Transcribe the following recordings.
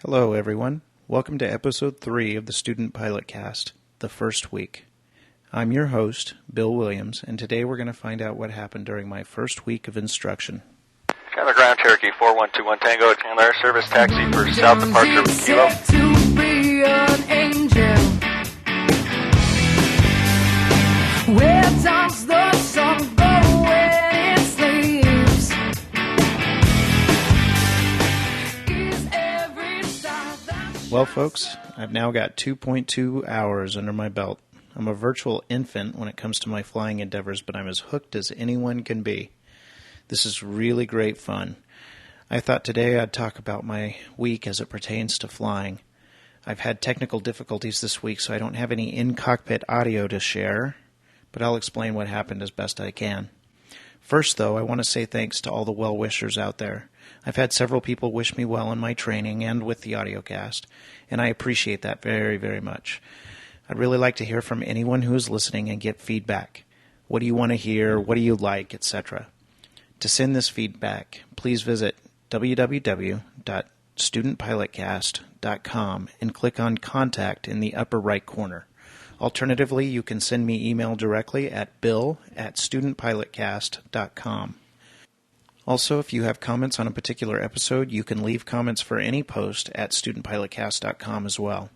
Hello everyone, welcome to episode 3 of the Student Pilot Cast, The First Week. I'm your host, Bill Williams, and today we're going to find out what happened during my first week of instruction. Chandler Ground, Cherokee 4121 Tango, Chandler, service taxi for south departure with Kilo. To be an angel. Where does the sun go when it sleeps? Is every star that Well folks, I've now got 2.2 hours under my belt. I'm a virtual infant when it comes to my flying endeavors, but I'm as hooked as anyone can be. This is really great fun. I thought today I'd talk about my week as it pertains to flying. I've had technical difficulties this week, so I don't have any in-cockpit audio to share, but I'll explain what happened as best I can. First, though, I want to say thanks to all the well-wishers out there. I've had several people wish me well in my training and with the audiocast, and I appreciate that very, very much. I'd really like to hear from anyone who is listening and get feedback. What do you want to hear? What do you like? Etc. To send this feedback, please visit www.studentpilotcast.com and click on Contact in the upper right corner. Alternatively, you can send me email directly at bill@studentpilotcast.com. Also, if you have comments on a particular episode, you can leave comments for any post at studentpilotcast.com as well.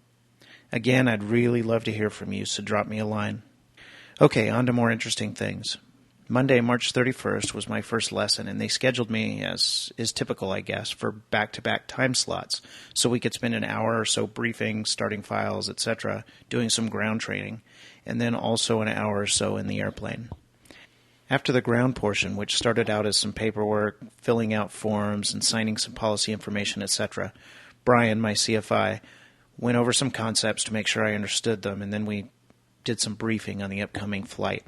Again, I'd really love to hear from you, so drop me a line. Okay, on to more interesting things. Monday, March 31st was my first lesson, and they scheduled me, as is typical, I guess, for back-to-back time slots, so we could spend an hour or so briefing, starting files, etc., doing some ground training, and then also an hour or so in the airplane. After the ground portion, which started out as some paperwork, filling out forms, and signing some policy information, etc., Brian, my CFI, went over some concepts to make sure I understood them, and then we did some briefing on the upcoming flight.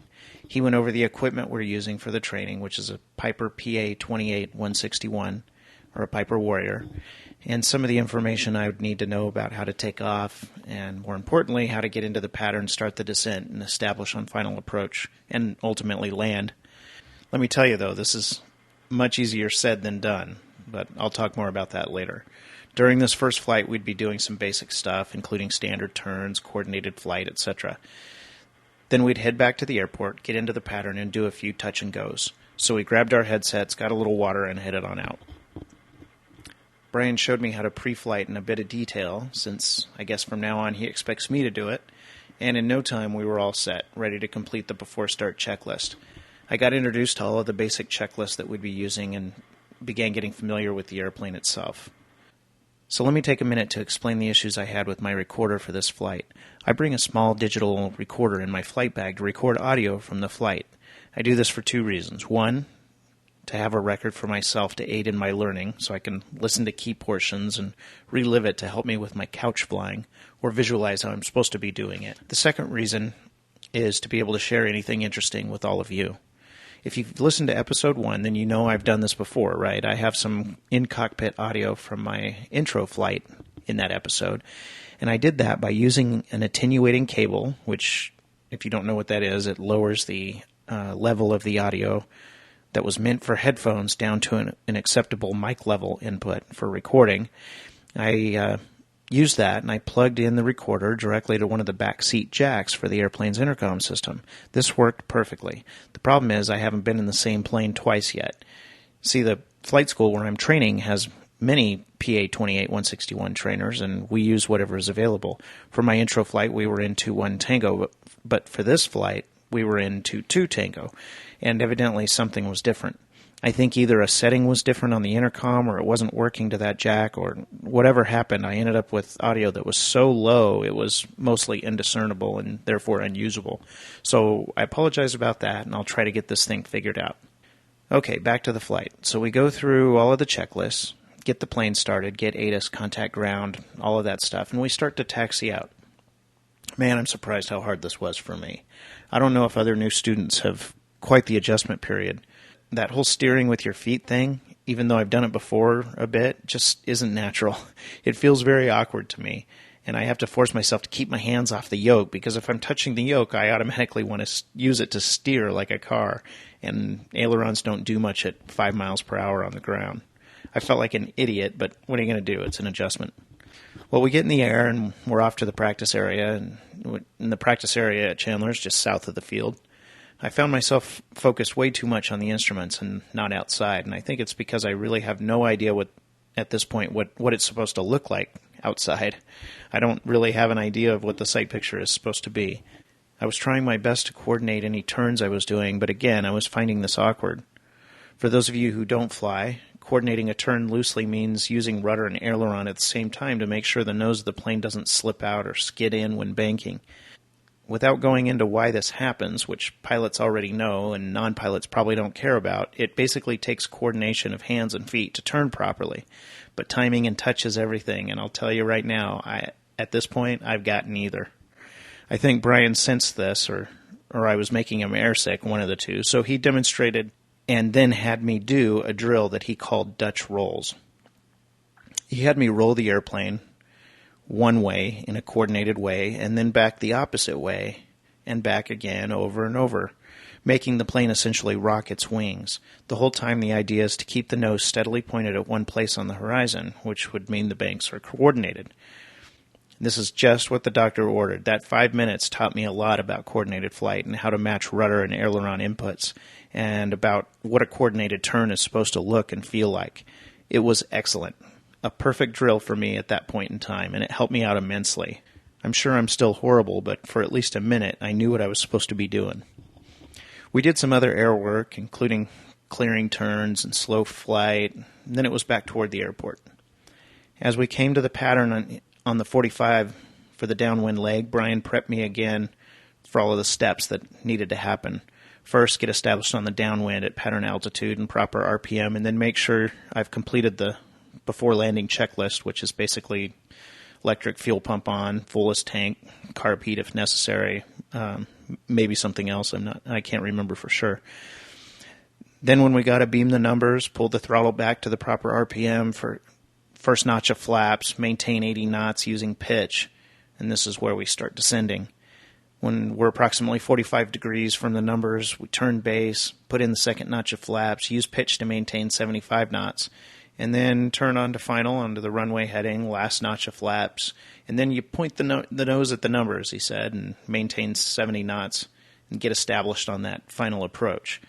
He went over the equipment we're using for the training, which is a Piper PA-28-161, or a Piper Warrior, and some of the information I would need to know about how to take off, and more importantly, how to get into the pattern, start the descent, and establish on final approach, and ultimately land. Let me tell you, though, this is much easier said than done, but I'll talk more about that later. During this first flight, we'd be doing some basic stuff, including standard turns, coordinated flight, etc. Then we'd head back to the airport, get into the pattern, and do a few touch and goes. So we grabbed our headsets, got a little water, and headed on out. Brian showed me how to pre-flight in a bit of detail, since I guess from now on he expects me to do it, and in no time we were all set, ready to complete the before-start checklist. I got introduced to all of the basic checklists that we'd be using and began getting familiar with the airplane itself. So let me take a minute to explain the issues I had with my recorder for this flight. I bring a small digital recorder in my flight bag to record audio from the flight. I do this for two reasons. One, to have a record for myself to aid in my learning, so I can listen to key portions and relive it to help me with my couch flying, or visualize how I'm supposed to be doing it. The second reason is to be able to share anything interesting with all of you. If you've listened to episode 1, then you know I've done this before, right? I have some in-cockpit audio from my intro flight in that episode, and I did that by using an attenuating cable, which, if you don't know what that is, it lowers the level of the audio that was meant for headphones down to an acceptable mic level input for recording. I used that, and I plugged in the recorder directly to one of the back seat jacks for the airplane's intercom system. This worked perfectly. The problem is I haven't been in the same plane twice yet. See, the flight school where I'm training has many PA-28-161 trainers, and we use whatever is available. For my intro flight, we were in 2-1 Tango, but for this flight, we were in 2-2 Tango, and evidently something was different. I think either a setting was different on the intercom or it wasn't working to that jack, or whatever happened, I ended up with audio that was so low it was mostly indiscernible and therefore unusable. So I apologize about that, and I'll try to get this thing figured out. Okay, back to the flight. So we go through all of the checklists, get the plane started, get ATIS, contact ground, all of that stuff, and we start to taxi out. Man, I'm surprised how hard this was for me. I don't know if other new students have quite the adjustment period. That whole steering with your feet thing, even though I've done it before a bit, just isn't natural. It feels very awkward to me, and I have to force myself to keep my hands off the yoke, because if I'm touching the yoke, I automatically want to use it to steer like a car, and ailerons don't do much at 5 miles per hour on the ground. I felt like an idiot, but what are you going to do? It's an adjustment. Well, we get in the air and we're off to the practice area, and in the practice area at Chandler's, just south of the field. I found myself focused way too much on the instruments and not outside, and I think it's because I really have no idea at this point what it's supposed to look like outside. I don't really have an idea of what the sight picture is supposed to be. I was trying my best to coordinate any turns I was doing, but again, I was finding this awkward. For those of you who don't fly, coordinating a turn loosely means using rudder and aileron at the same time to make sure the nose of the plane doesn't slip out or skid in when banking. Without going into why this happens, which pilots already know and non-pilots probably don't care about, it basically takes coordination of hands and feet to turn properly. But timing and touch is everything, and I'll tell you right now, at this point, I've got neither. I think Brian sensed this, or I was making him airsick, one of the two, so he demonstrated and then had me do a drill that he called Dutch rolls. He had me roll the airplane one way in a coordinated way, and then back the opposite way, and back again over and over, making the plane essentially rock its wings. The whole time the idea is to keep the nose steadily pointed at one place on the horizon, which would mean the banks are coordinated. This is just what the doctor ordered. That 5 minutes taught me a lot about coordinated flight and how to match rudder and aileron inputs, and about what a coordinated turn is supposed to look and feel like. It was excellent. A perfect drill for me at that point in time, and it helped me out immensely. I'm sure I'm still horrible, but for at least a minute, I knew what I was supposed to be doing. We did some other air work, including clearing turns and slow flight, and then it was back toward the airport. As we came to the pattern on the 45 for the downwind leg, Brian prepped me again for all of the steps that needed to happen. First, get established on the downwind at pattern altitude and proper RPM, and then make sure I've completed the before landing checklist, which is basically electric fuel pump on, fullest tank, carb heat if necessary, maybe something else. I can't remember for sure. Then when we got to beam the numbers, pull the throttle back to the proper RPM for first notch of flaps, maintain 80 knots using pitch, and this is where we start descending. When we're approximately 45 degrees from the numbers, we turn base, put in the second notch of flaps, use pitch to maintain 75 knots, and then turn on to final onto the runway heading, last notch of flaps, and then you point the nose at the numbers, he said, and maintain 70 knots and get established on that final approach.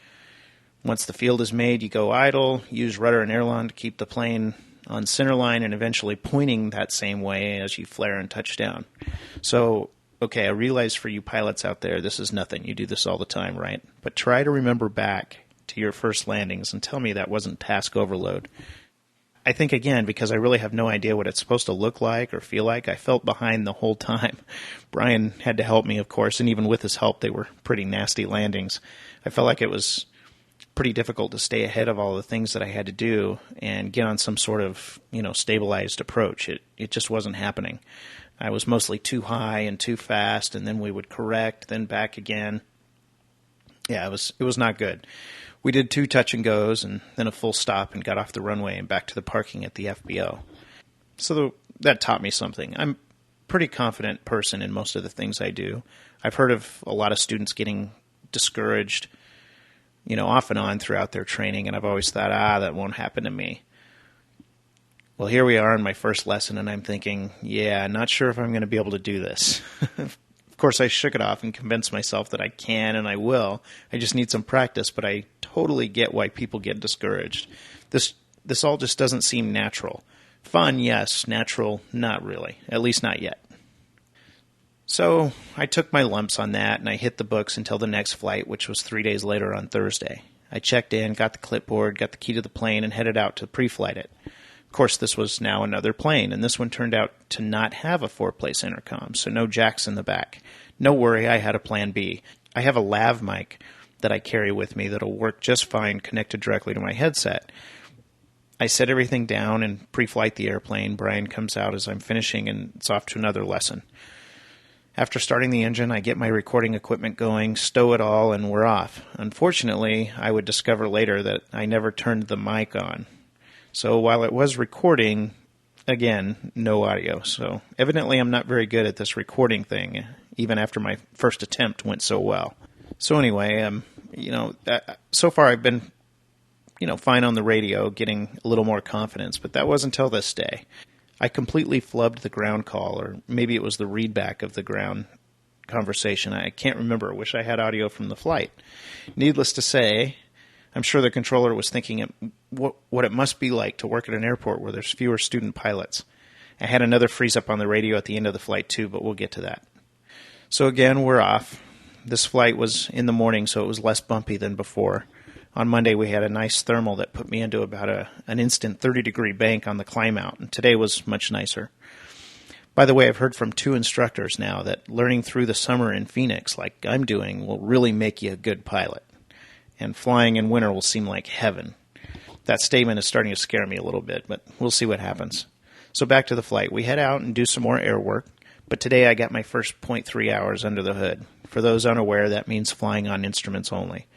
Once the field is made, you go idle, use rudder and aileron to keep the plane on center line and eventually pointing that same way as you flare and touch down. So, okay, I realize for you pilots out there, this is nothing. You do this all the time, right? But try to remember back to your first landings and tell me that wasn't task overload. I think, again, because I really have no idea what it's supposed to look like or feel like, I felt behind the whole time. Brian had to help me, of course, and even with his help, they were pretty nasty landings. I felt like it was pretty difficult to stay ahead of all the things that I had to do and get on some sort of, stabilized approach. It just wasn't happening. I was mostly too high and too fast, and then we would correct, then back again. Yeah, it was not good. We did 2 touch and goes and then a full stop and got off the runway and back to the parking at the FBO. So that taught me something. I'm a pretty confident person in most of the things I do. I've heard of a lot of students getting discouraged, off and on throughout their training, and I've always thought, that won't happen to me. Well, here we are in my first lesson, and I'm thinking, not sure if I'm going to be able to do this. Of course, I shook it off and convinced myself that I can and I will. I just need some practice, but I totally get why people get discouraged. This all just doesn't seem natural. Fun, yes. Natural, not really. At least not yet. So I took my lumps on that, and I hit the books until the next flight, which was 3 days later on Thursday. I checked in, got the clipboard, got the key to the plane, and headed out to pre-flight it. Of course, this was now another plane, and this one turned out to not have a 4-place intercom, so no jacks in the back. No worry, I had a plan B. I have a lav mic that I carry with me that'll work just fine connected directly to my headset. I set everything down and pre-flight the airplane. Brian comes out as I'm finishing, and it's off to another lesson. After starting the engine, I get my recording equipment going, stow it all, and we're off. Unfortunately, I would discover later that I never turned the mic on. So while it was recording, again, no audio. So evidently I'm not very good at this recording thing, even after my first attempt went so well. So anyway, so far I've been, fine on the radio, getting a little more confidence, but that wasn't until this day. I completely flubbed the ground call, or maybe it was the readback of the ground conversation. I can't remember. I wish I had audio from the flight. Needless to say, I'm sure the controller was thinking what it must be like to work at an airport where there's fewer student pilots. I had another freeze up on the radio at the end of the flight too, but we'll get to that. So again, we're off. This flight was in the morning, so it was less bumpy than before. On Monday, we had a nice thermal that put me into about an instant 30-degree bank on the climb out, and today was much nicer. By the way, I've heard from 2 instructors now that learning through the summer in Phoenix, like I'm doing, will really make you a good pilot. And flying in winter will seem like heaven. That statement is starting to scare me a little bit, but we'll see what happens. So back to the flight. We head out and do some more air work, but today I got my first 0.3 hours under the hood. For those unaware, that means flying on instruments only.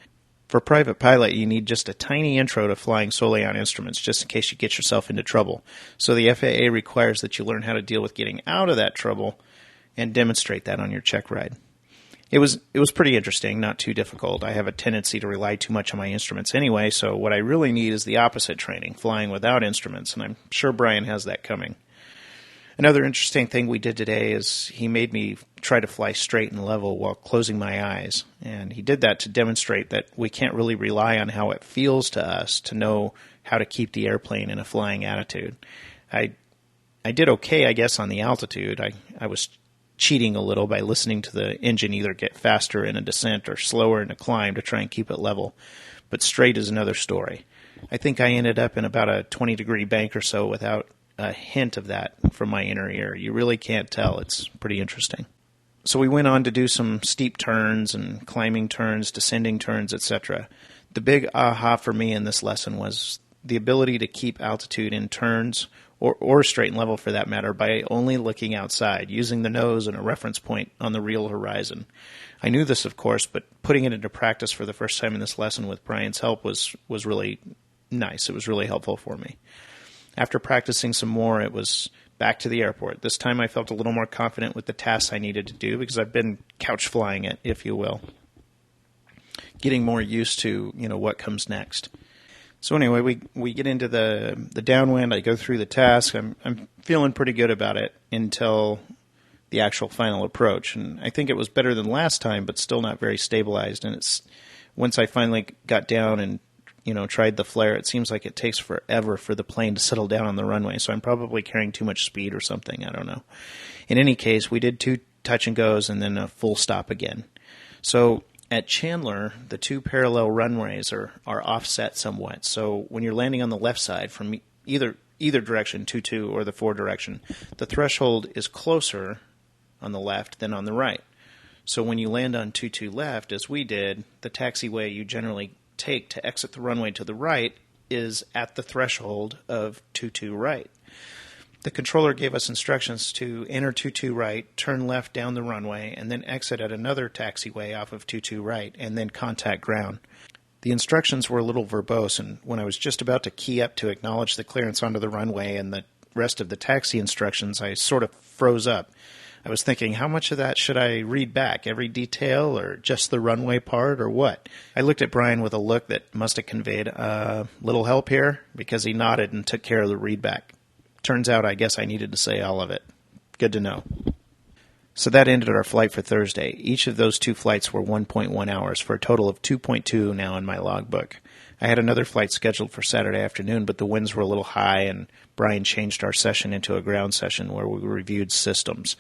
For a private pilot, you need just a tiny intro to flying solely on instruments, just in case you get yourself into trouble. So the FAA requires that you learn how to deal with getting out of that trouble and demonstrate that on your check ride. It was pretty interesting, not too difficult. I have a tendency to rely too much on my instruments anyway, so what I really need is the opposite training, flying without instruments, and I'm sure Brian has that coming. Another interesting thing we did today is he made me try to fly straight and level while closing my eyes. And he did that to demonstrate that we can't really rely on how it feels to us to know how to keep the airplane in a flying attitude. I did okay, I guess, on the altitude. I was cheating a little by listening to the engine either get faster in a descent or slower in a climb to try and keep it level. But straight is another story. I think I ended up in about a 20-degree bank or so without a hint of that from my inner ear. You really can't tell. It's pretty interesting. So we went on to do some steep turns and climbing turns, descending turns, etc. The big aha for me in this lesson was the ability to keep altitude in turns, or straight and level for that matter, by only looking outside, using the nose and a reference point on the real horizon. I knew this, of course, but putting it into practice for the first time in this lesson with Brian's help was really nice. It was really helpful for me. After practicing some more, it was back to the airport. This time I felt a little more confident with the tasks I needed to do because I've been couch flying it, if you will. Getting more used to, what comes next. So anyway, we get into the downwind. I go through the task. I'm feeling pretty good about it until the actual final approach. And I think it was better than last time, but still not very stabilized. And it's once I finally got down and tried the flare, it seems like it takes forever for the plane to settle down on the runway, so I'm probably carrying too much speed or something, I don't know. In any case, we did 2 touch and goes and then a full stop again. So at Chandler, the 2 parallel runways are offset somewhat, so when you're landing on the left side from either direction, 2-2 or the 4 direction, the threshold is closer on the left than on the right. So when you land on 2-2 left, as we did, the taxiway you generally take to exit the runway to the right is at the threshold of 2-2 right. The controller gave us instructions to enter 2-2 right, turn left down the runway, and then exit at another taxiway off of 2-2 right, and then contact ground. The instructions were a little verbose, and when I was just about to key up to acknowledge the clearance onto the runway and the rest of the taxi instructions, I sort of froze up. I was thinking, how much of that should I read back? Every detail, or just the runway part, or what? I looked at Brian with a look that must have conveyed, little help here, because he nodded and took care of the readback. Turns out I guess I needed to say all of it. Good to know. So that ended our flight for Thursday. Each of those 2 flights were 1.1 hours, for a total of 2.2 now in my logbook. I had another flight scheduled for Saturday afternoon, but the winds were a little high, and Brian changed our session into a ground session where we reviewed systems.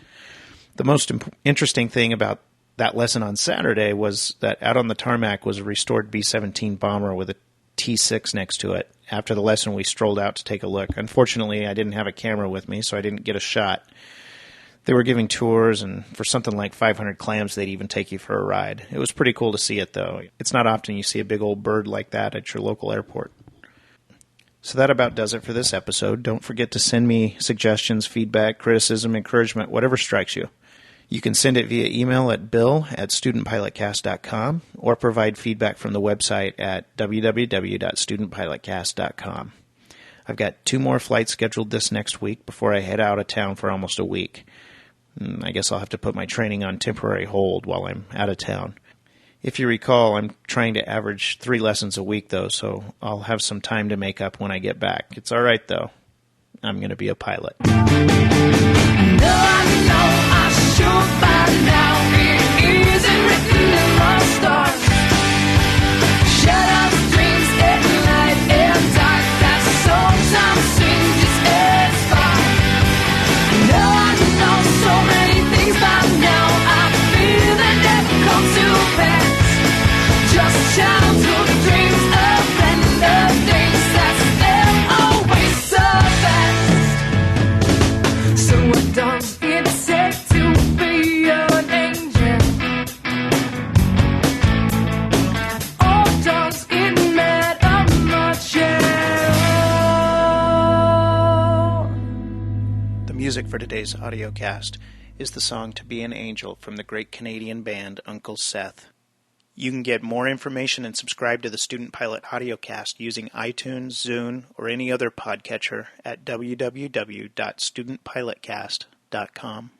The most interesting thing about that lesson on Saturday was that out on the tarmac was a restored B-17 bomber with a T-6 next to it. After the lesson, we strolled out to take a look. Unfortunately, I didn't have a camera with me, so I didn't get a shot. They were giving tours, and for something like 500 clams, they'd even take you for a ride. It was pretty cool to see it, though. It's not often you see a big old bird like that at your local airport. So that about does it for this episode. Don't forget to send me suggestions, feedback, criticism, encouragement, whatever strikes you. You can send it via email at bill@studentpilotcast.com or provide feedback from the website at www.studentpilotcast.com. I've got 2 more flights scheduled this next week before I head out of town for almost a week. I guess I'll have to put my training on temporary hold while I'm out of town. If you recall, I'm trying to average 3 lessons a week, though, so I'll have some time to make up when I get back. It's all right, though. I'm going to be a pilot. No, I know I should by now. It isn't written in my stars. Shadows, dreams at night and dark. That sometimes seem just as far. No, I know so many things by now. I feel that never come to pass. Just childhood dreams of random things that stay always so fast. So what does it take to be an angel? Or does it matter much at all? The music for today's audiocast is the song To Be an Angel from the great Canadian band Uncle Seth. You can get more information and subscribe to the Student Pilot audiocast using iTunes, Zune, or any other podcatcher at www.studentpilotcast.com.